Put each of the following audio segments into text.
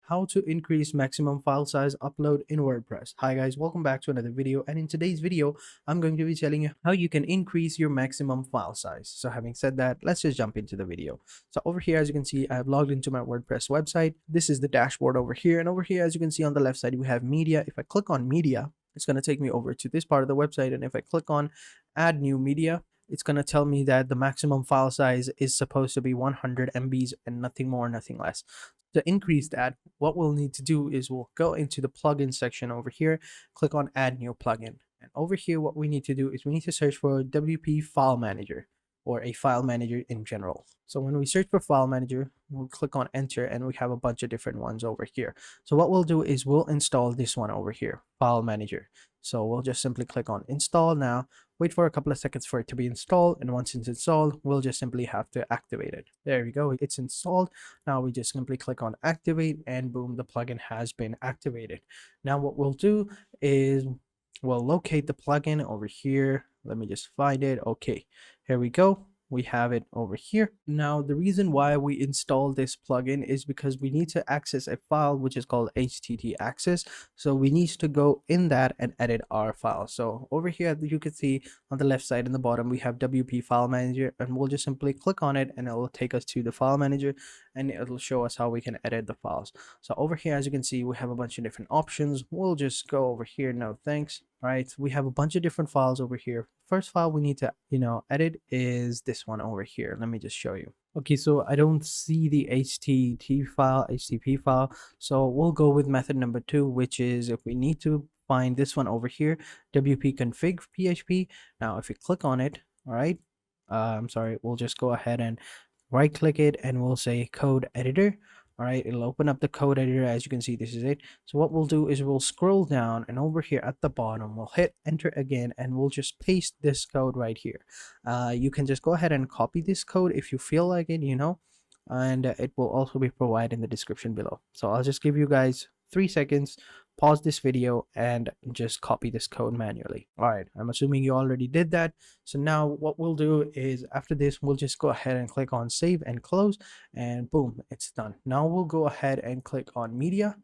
how to increase maximum file size upload in WordPress. Hi guys, welcome back to another video, and in today's video I'm going to be telling you how you can increase your maximum file size. So having said that, let's just jump into the video. So over here, as you can see, I have logged into my WordPress website. This is the dashboard over here, and over here, as you can see on the left side, we have media. If I click on media, it's going to take me over to this part of the website, and if I click on add new media, it's going to tell me that the maximum file size is supposed to be 100 MBs and nothing more, nothing less. To increase that, what we'll need to do is we'll go into the plugin section over here, click on add new plugin. And over here, what we need to do is we need to search for WP file manager or a file manager in general. So when we search for file manager, we'll click on enter and we have a bunch of different ones over here. So what we'll do is we'll install this one over here, file manager. So we'll just simply click on install now, wait for a couple of seconds for it to be installed, and once it's installed, we'll just simply have to activate it. There we go, it's installed. Now we just simply click on activate and boom, the plugin has been activated. Now what we'll do is we'll locate the plugin over here. Let me just find it. Okay, here we go. We have it over here. Now, the reason why we installed this plugin is because we need to access a file which is called htt access. So we need to go in that and edit our file. So over here, you can see on the left side in the bottom, we have WP file manager, and we'll just simply click on it and it will take us to the file manager and it'll show us how we can edit the files. So over here, as you can see, we have a bunch of different options. We'll just go over here. No thanks. Right, we have a bunch of different files over here. First file we need to edit is this one over here. Let me just show you. Okay, so I don't see the http file, so we'll go with method number 2, which is if we need to find this one over here, wp config php. Now if you click on it, all right, I'm sorry, we'll just go ahead and right click it and we'll say code editor. All right, it'll open up the code editor. As you can see, this is it. So what we'll do is we'll scroll down, and over here at the bottom, we'll hit enter again, and we'll just paste this code right here. You can just go ahead and copy this code if you feel like it, and it will also be provided in the description below. So I'll just give you guys 3 seconds, pause this video and just copy this code manually. All right, I'm assuming you already did that. So now what we'll do is after this, we'll just go ahead and click on save and close, and boom, it's done. Now we'll go ahead and click on media.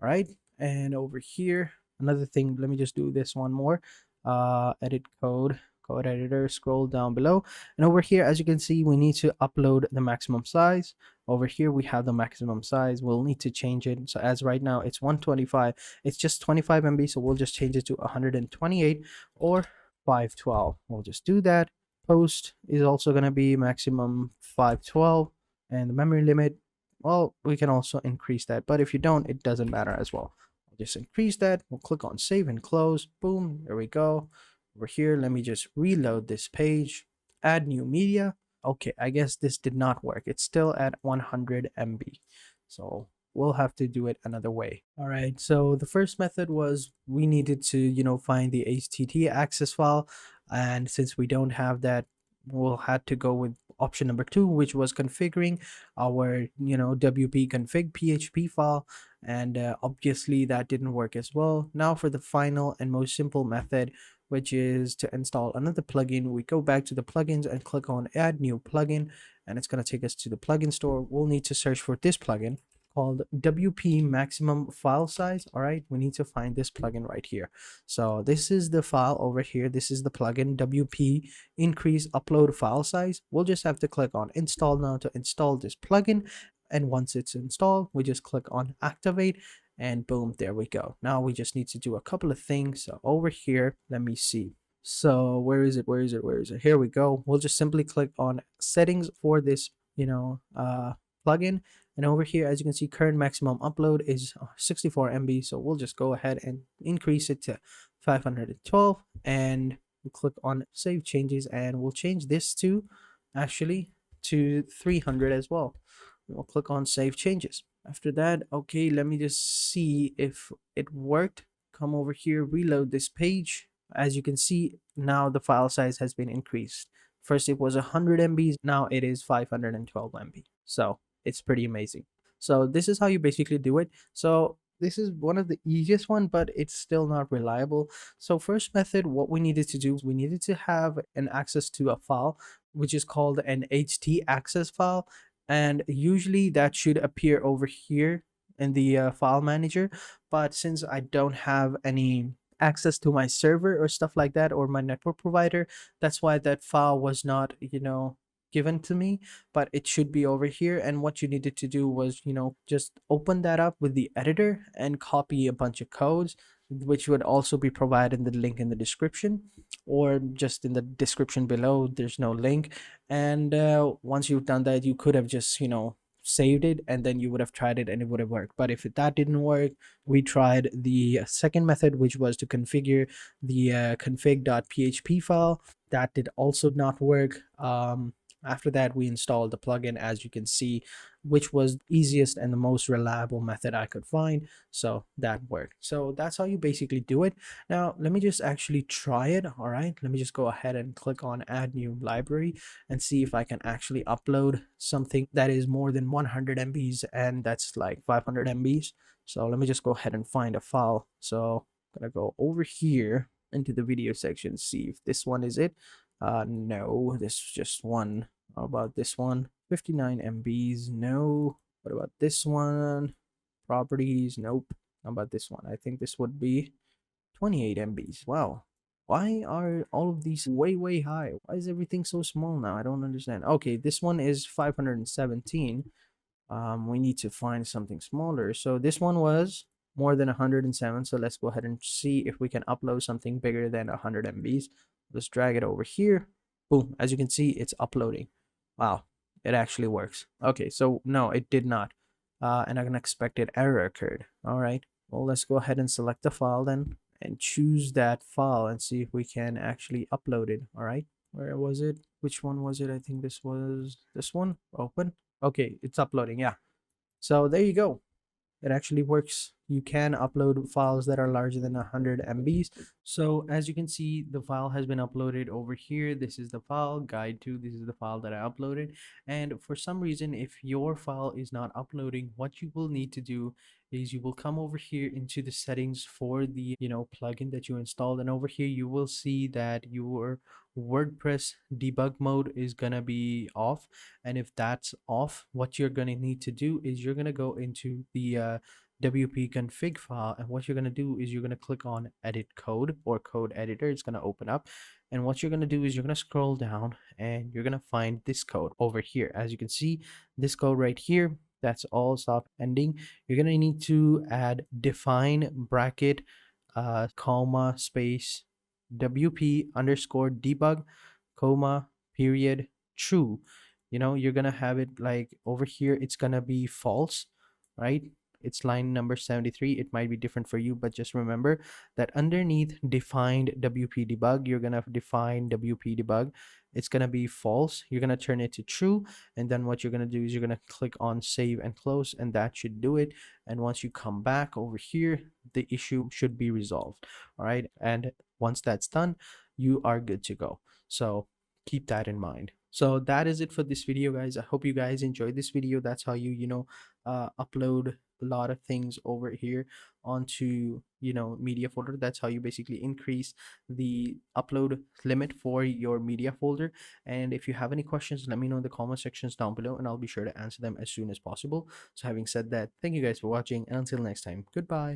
All right, and over here, another thing, let me just do this one more. Edit code editor, scroll down below, and over here, as you can see, we need to upload the maximum size. Over here we have the maximum size. We'll need to change it. So as right now it's 125, it's just 25 MB, so we'll just change it to 128 or 512. We'll just do that. Post is also going to be maximum 512, and the memory limit, well, we can also increase that, but if you don't, it doesn't matter as well. I'll just increase that. We'll click on save and close. Boom, there we go. Over here, let me just reload this page, add new media. Okay, I guess this did not work. It's still at 100 MB. So we'll have to do it another way. All right, so the first method was we needed to, find the http access file. And since we don't have that, we'll have to go with option number 2, which was configuring our, WP config PHP file. And obviously that didn't work as well. Now for the final and most simple method, which is to install another plugin. We go back to the plugins and click on add new plugin, and it's going to take us to the plugin store. We'll need to search for this plugin called WP maximum file size. All right, we need to find this plugin right here. So this is the file over here. This is the plugin WP increase upload file size. We'll just have to click on install now to install this plugin, and once it's installed, we just click on activate, and boom, there we go. Now we just need to do a couple of things. So over here, let me see. So where is it? Here we go. We'll just simply click on settings for this, plugin. And over here, as you can see, current maximum upload is 64 MB. So we'll just go ahead and increase it to 512, and we'll click on save changes, and we'll change this to 300 as well. We'll click on save changes. After that, okay, let me just see if it worked. Come over here, reload this page. As you can see, now the file size has been increased. First it was 100 MB, now it is 512 MB. So it's pretty amazing. So this is how you basically do it. So this is one of the easiest one, but it's still not reliable. So first method, what we needed to do, we needed to have an access to a file, which is called an HT access file. And usually that should appear over here in the file manager, but since I don't have any access to my server or stuff like that, or my network provider, that's why that file was not, given to me. But it should be over here, and what you needed to do was, just open that up with the editor and copy a bunch of codes, which would also be provided in the link in the description, or just in the description below. There's no link. And once you've done that, you could have just, saved it, and then you would have tried it and it would have worked. But if that didn't work, we tried the second method, which was to configure the config.php file. That did also not work. After that, we installed the plugin, as you can see, which was easiest and the most reliable method I could find. So that worked. So that's how you basically do it. Now, let me just actually try it. All right, let me just go ahead and click on add new library and see if I can actually upload something that is more than 100 MBs, and that's like 500 MBs. So let me just go ahead and find a file. So I'm gonna go over here into the video section, see if this one is it. No, this is just one. How about this one? 59 MBs. No. What about this one? Properties. Nope. How about this one? I think this would be 28 MBs. Wow. Why are all of these way, way high? Why is everything so small now? I don't understand. Okay, this one is 517. We need to find something smaller. So this one was more than 107. So let's go ahead and see if we can upload something bigger than 100 MBs. Let's drag it over here. Boom. As you can see, it's uploading. Wow, it actually works. Okay, so no, it did not. And an unexpected error occurred. All right. Well, let's go ahead and select the file then and choose that file and see if we can actually upload it. All right. Where was it? Which one was it? I think this was this one. Open. Okay, it's uploading. Yeah. So there you go. It actually works. You can upload files that are larger than 100 MBs. So as you can see, the file has been uploaded over here. This is the file guide to. This is the file that I uploaded. And for some reason, if your file is not uploading, what you will need to do is you will come over here into the settings for the plugin that you installed, and over here you will see that your WordPress debug mode is gonna be off. And if that's off, what you're gonna need to do is you're gonna go into the WP config file, and what you're going to do is you're going to click on edit code or code editor. It's going to open up, and what you're going to do is you're going to scroll down and you're going to find this code over here. As you can see, this code right here, that's all soft ending. You're going to need to add define bracket comma space WP underscore debug comma period true. You're going to have it like over here, it's going to be false, right? It's line number 73. It might be different for you, but just remember that underneath defined WP debug, you're going to define WP debug. It's going to be false. You're going to turn it to true. And then what you're going to do is you're going to click on save and close, and that should do it. And once you come back over here, the issue should be resolved. All right. And once that's done, you are good to go. So keep that in mind. So that is it for this video, guys. I hope you guys enjoyed this video. That's how you upload a lot of things over here onto media folder. That's how you basically increase the upload limit for your media folder. And if you have any questions, let me know in the comment sections down below, and I'll be sure to answer them as soon as possible. So having said that, thank you guys for watching, and until next time, goodbye.